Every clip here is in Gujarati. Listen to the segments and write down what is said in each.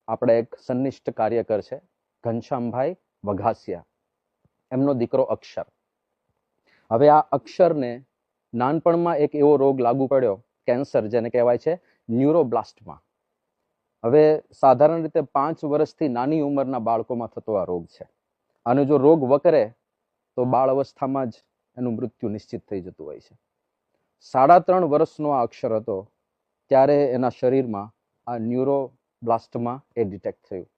આપણા એક સન્નિષ્ઠ કાર્યકર છે ઘનશ્યામભાઈ વઘાસિયા, એમનો દીકરો અક્ષર. હવે આ અક્ષરને નાનપણમાં એક એવો રોગ લાગુ પડ્યો, કેન્સર, જેને કહેવાય છે ન્યુરોબ્લાસ્ટમાં. હવે સાધારણ રીતે 5 વર્ષથી નાની ઉંમરના બાળકોમાં થતો આ રોગ છે, અને જો રોગ વકરે તો બાળ અવસ્થામાં જ એનું મૃત્યુ નિશ્ચિત થઈ જતું હોય છે. 3.5 વર્ષનો આ અક્ષર હતો ત્યારે એના શરીરમાં આ ન્યુરોબ્લાસ્ટમાં એ ડિટેક્ટ થયું,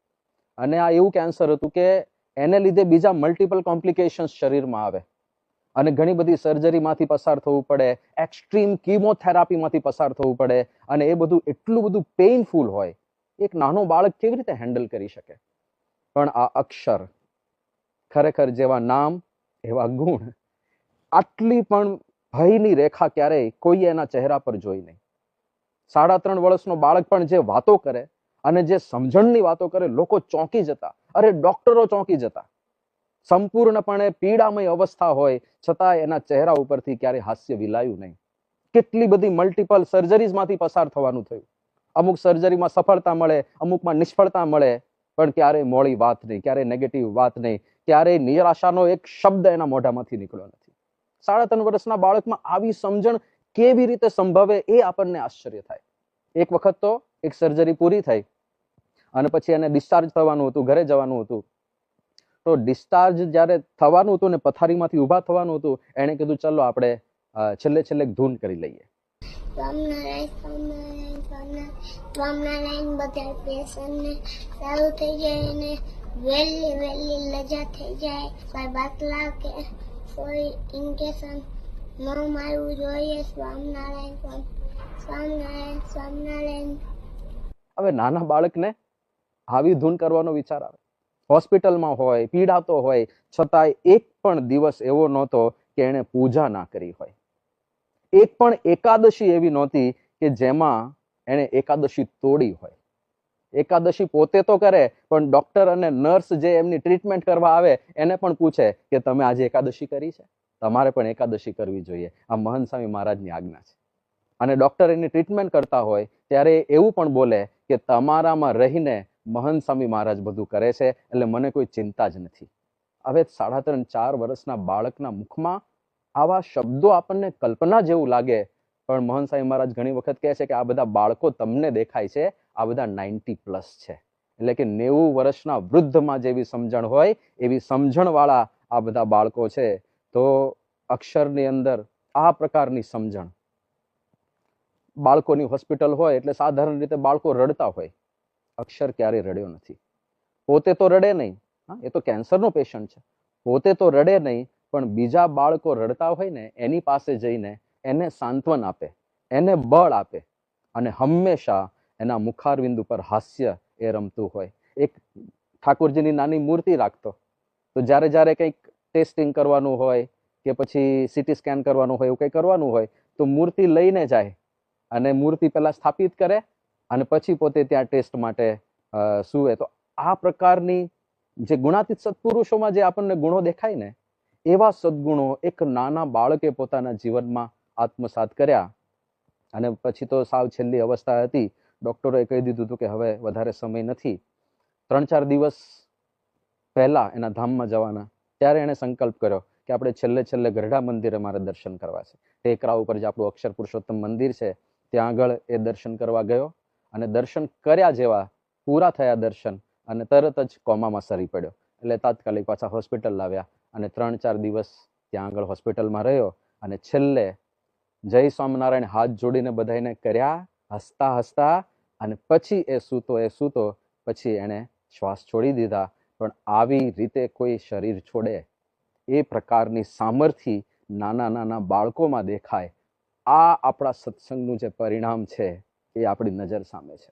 અને આ એવું કેન્સર હતું કે એને લીધે બીજા મલ્ટિપલ કોમ્પ્લિકેશન્સ શરીરમાં આવે, અને ઘણી બધી સર્જરીમાંથી પસાર થવું પડે, એક્સ્ટ્રીમ કીમોથેરાપીમાંથી પસાર થવું પડે, અને એ બધું એટલું બધું પેઇનફુલ હોય, એક નાનો બાળક કેવી રીતે હેન્ડલ કરી શકે? પણ આ અક્ષર, ખરેખર જેવા નામ એવા ગુણ, આટલી પણ ભયની રેખા ક્યારેય કોઈએ એના ચહેરા પર જોઈ નહીં. 3.5 વર્ષનો બાળક પણ જે વાતો કરે અને જે સમજણની વાતો કરે, લોકો ચોંકી જતા, અરે ડોક્ટરો ચોંકી જતા. સંપૂર્ણપણે પીડામય અવસ્થા હોય છતાં એના ચહેરા ઉપરથી ક્યારે હાસ્ય વિલાયું નહીં. કેટલી બધી મલ્ટિપલ સર્જરીઝમાંથી પસાર થવાનું થયું. અમુક સર્જરીમાં સફળતા મળે, અમુકમાં નિષ્ફળતા મળે, પણ ક્યારેય મોડી વાત નહીં, ક્યારેય નેગેટિવ વાત નહીં, ક્યારેય નિરાશાનો એક શબ્દ એના મોઢામાંથી નીકળ્યો નથી. 3.5 વર્ષના બાળકમાં આવી સમજણ કેવી રીતે સંભવે, એ આપણને આશ્ચર્ય થાય. એક વખત તો એક સર્જરી પૂરી થઈ અને પછી એને ડિસ્ચાર્જ થવાનું હતું, ઘરે જવાનું હતું. તો ડિસ્ચાર્જ જ્યારે થવાનું હતું ને પથારીમાંથી ઊભા થવાનું હતું, એણે કીધું ચલો આપણે છેલ્લે એક ધૂન કરી લઈએ. સ્વામિનારાયણ બધા પેશન્ટને સારું થઈ જાય અને વહેલી લજા થઈ જાય. કોઈ બાટલા કે કોઈ ઇન્જેક્શન ન મારવું જોઈએ. સ્વામિનારાયણ સ્વામિનારાયણ સ્વામિનારાયણ. હવે નાના બાળકને આવી ધૂન કરવાનો વિચાર આવે. હોસ્પિટલમાં હોય, પીડાતો હોય, છતાંય એક પણ દિવસ એવો નહોતો કે એણે પૂજા ના કરી હોય. એક પણ એકાદશી એવી નહોતી કે જેમાં એણે એકાદશી તોડી હોય. એકાદશી પોતે તો કરે, પણ ડોક્ટર અને નર્સ જે એમની ટ્રીટમેન્ટ કરવા આવે એને પણ પૂછે કે તમે આજે એકાદશી કરી છે? તમારે પણ એકાદશી કરવી જોઈએ. આ મહંત સ્વામી મહારાજની આજ્ઞા છે. અને ડોક્ટર એની ટ્રીટમેન્ટ કરતા હોય ત્યારે એવું પણ બોલે કે તમારામાં રહીને મહંત સ્વામી મહારાજ બધું કરે છે, એટલે મને કોઈ ચિંતા જ નથી. હવે 3.5-4 વર્ષના બાળકના મુખમાં આવા શબ્દો આપણને કલ્પના જેવું લાગે, પણ મહંત સ્વામી મહારાજ ઘણી વખત કહે છે કે આ બધા બાળકો તમને દેખાય છે, આ બધા 90+ છે. એટલે કે 90 વર્ષના વૃદ્ધમાં જેવી સમજણ હોય એવી સમજણ વાળા આ બધા બાળકો છે. તો અક્ષરની અંદર આ પ્રકારની સમજણ. બાળકોની હોસ્પિટલ હોય એટલે સાધારણ રીતે બાળકો રડતા હોય. અક્ષર ક્યારે રડ્યો નથી. પોતે તો રડે નહીં, એ તો કેન્સરનો પેશન્ટ છે, પોતે તો રડે નહીં, પણ બીજા બાળકો રડતા હોય ને એની પાસે જઈને એને સાંત્વન આપે, એને બળ આપે, અને હંમેશા એના મુખારવિંદ ઉપર હાસ્ય એ રમતું હોય. એક ઠાકોરજીની નાની મૂર્તિ રાખતો, તો જ્યારે કંઈક ટેસ્ટિંગ કરવાનું હોય કે પછી સીટી સ્કેન કરવાનું હોય, એવું કંઈ કરવાનું હોય, તો મૂર્તિ લઈને જાય અને મૂર્તિ પહેલા સ્થાપિત કરે અને પછી પોતે ત્યાં ટેસ્ટ માટે સૂવે. તો આ પ્રકારની જે ગુણાતીત સત્પુરુષોમાં જે આપણને ગુણો દેખાય ને, એવા સદગુણો એક નાના બાળકે પોતાના જીવનમાં આત્મસાત કર્યા. અને પછી તો સાવ છેલ્લી અવસ્થા હતી. ડોક્ટરોએ કહી દીધું હતું કે હવે વધારે સમય નથી. 3-4 દિવસ પહેલા એના ધામમાં જવાના, ત્યારે એણે સંકલ્પ કર્યો કે આપણે છેલ્લે ગરડા મંદિરે મારે દર્શન કરવા છે. ટેકરા ઉપર જે આપણું અક્ષર પુરુષોત્તમ મંદિર છે ત્યાં આગળ એ દર્શન કરવા ગયો, અને દર્શન કર્યા જેવા પૂરા થયા દર્શન, અને તરત જ કોમામાં સરી પડ્યો. એટલે તાત્કાલિક પાછા હોસ્પિટલ લાવ્યા, અને 3-4 દિવસ ત્યાં આગળ હોસ્પિટલમાં રહ્યો, અને છેલ્લે જય સ્વામિનારાયણ હાથ જોડીને બધાને કર્યા, હસતા, અને પછી એ સૂતો. પછી એણે શ્વાસ છોડી દીધા. પણ આવી રીતે કોઈ શરીર છોડે એ પ્રકારની સામર્થ્ય નાના બાળકોમાં દેખાય, આ આપણા સત્સંગનું જે પરિણામ છે એ આપણી નજર સામે છે.